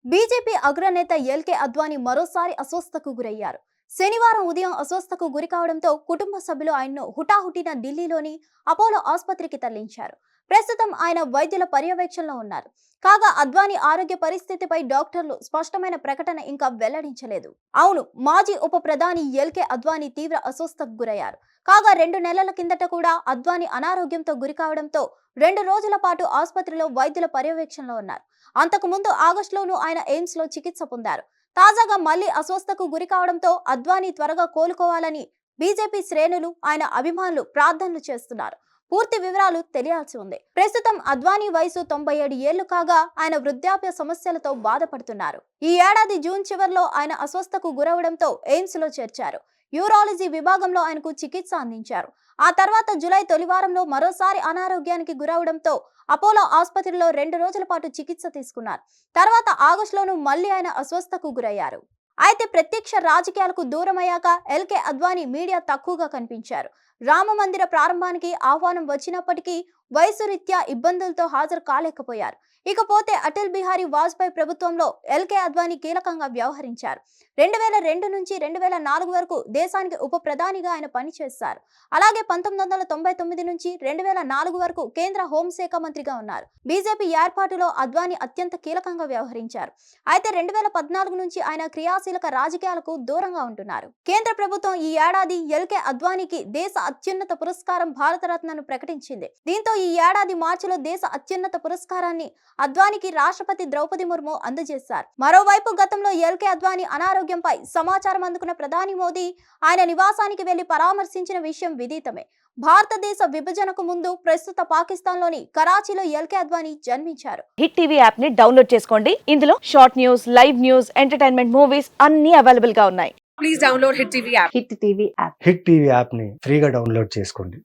BJP అగ్రనేత LK Advani మరోసారి అస్వస్థతకు గురయ్యారు. శనివారం ఉదయం అస్వస్థతకు గురి కావడంతో కుటుంబ సభ్యులు ఆయన్ను హుటాహుటిన ఢిల్లీలోని అపోలో ఆసుపత్రికి తరలించారు. ప్రస్తుతం ఆయన వైద్యుల పర్యవేక్షణలో ఉన్నారు. కాగా అద్వానీ ఆరోగ్య పరిస్థితిపై డాక్టర్లు స్పష్టమైన ప్రకటన ఇంకా వెల్లడించలేదు. అవును, మాజీ ఉప ప్రధాని ఎల్కే అద్వానీ తీవ్ర అస్వస్థతకు గురయ్యారు. కాగా 2 నెలల కిందట కూడా అద్వానీ అనారోగ్యంతో గురి కావడంతో 2 రోజుల పాటు ఆసుపత్రిలో వైద్యుల పర్యవేక్షణలో ఉన్నారు. అంతకు ముందు ఆగస్టులోనూ ఆయన ఎయిమ్స్ లో చికిత్స పొందారు. తాజాగా మళ్లీ అస్వస్థతకు గురి కావడంతో అద్వానీ త్వరగా కోలుకోవాలని బీజేపీ శ్రేణులు, ఆయన అభిమానులు ప్రార్థనలు చేస్తున్నారు. పూర్తి వివరాలు తెలియాల్సి ఉంది. ప్రస్తుతం అద్వానీ వయసు 97 ఏళ్లు కాగా ఆయన వృద్ధాప్య సమస్యలతో బాధపడుతున్నారు. ఈ ఏడాది జూన్ చివర్లో ఆయన అస్వస్థతకు గురవడంతో ఎయిమ్స్ లో చేర్చారు. యూరాలజీ విభాగంలో ఆయనకు చికిత్స అందించారు. ఆ తర్వాత జూలై తొలివారంలో మరోసారి అనారోగ్యానికి గురవడంతో అపోలో ఆసుపత్రిలో 2 రోజుల పాటు చికిత్స తీసుకున్నారు. తర్వాత ఆగస్టులోనూ మళ్లీ ఆయన అస్వస్థతకు గురయ్యారు. అయితే ప్రత్యక్ష రాజకీయాలకు దూరమయ్యాక ఎల్కే అద్వానీ మీడియా తక్కువగా కనిపించారు. రామ మందిర ప్రారంభానికి ఆహ్వానం వచ్చినప్పటికీ వయసు రీత్యా ఇబ్బందులతో హాజరు కాలేకపోయారు. ఇకపోతే అటల్ బిహారీ వాజ్పేయి ప్రభుత్వంలో ఎల్కే అద్వానీ కీలకంగా వ్యవహరించారు. 2002 నుంచి 2004 వరకు దేశానికి ఉప ప్రధానిగా ఆయన పనిచేశారు. అలాగే 1999 నుంచి 2004 వరకు కేంద్ర హోంశాఖ మంత్రిగా ఉన్నారు. బీజేపీ ఏర్పాటులో అద్వానీ అత్యంత కీలకంగా వ్యవహరించారు. అయితే 2014 నుంచి ఆయన క్రియాశీలక రాజకీయాలకు దూరంగా ఉంటున్నారు. కేంద్ర ప్రభుత్వం ఈ ఏడాది ఎల్కే అద్వానీకి దేశ అత్యున్నత పురస్కారం భారతరత్నను ప్రకటించింది. దీంతో ఈ ఏడాది మార్చిలో దేశ అత్యున్నత పురస్కారాన్ని అద్వానీకి రాష్ట్రపతి ద్రౌపది ముర్ము అందజేశారు. మరోవైపు గతంలో ఎల్కే అద్వానీ అనారోగ్యంపై సమాచారం అందుకున్న ప్రధాని మోదీ ఆయన నివాసానికి వెళ్లి పరామర్శించిన విషయం విదితమే. భారతదేశ విభజనకు ముందు ప్రస్తుత పాకిస్తాన్లోని కరాచీలో ఎల్కే అద్వానీ జన్మించారు. హిట్ టీవీ యాప్ ని డౌన్లోడ్ చేసుకోండి. ఇందులో short news, live news, entertainment movies అన్ని అవైలబుల్ గా ఉన్నాయి. Please download Hit TV app. Hit TV app hit TV యాప్ని ఫ్రీగా డౌన్లోడ్ చేసుకోండి.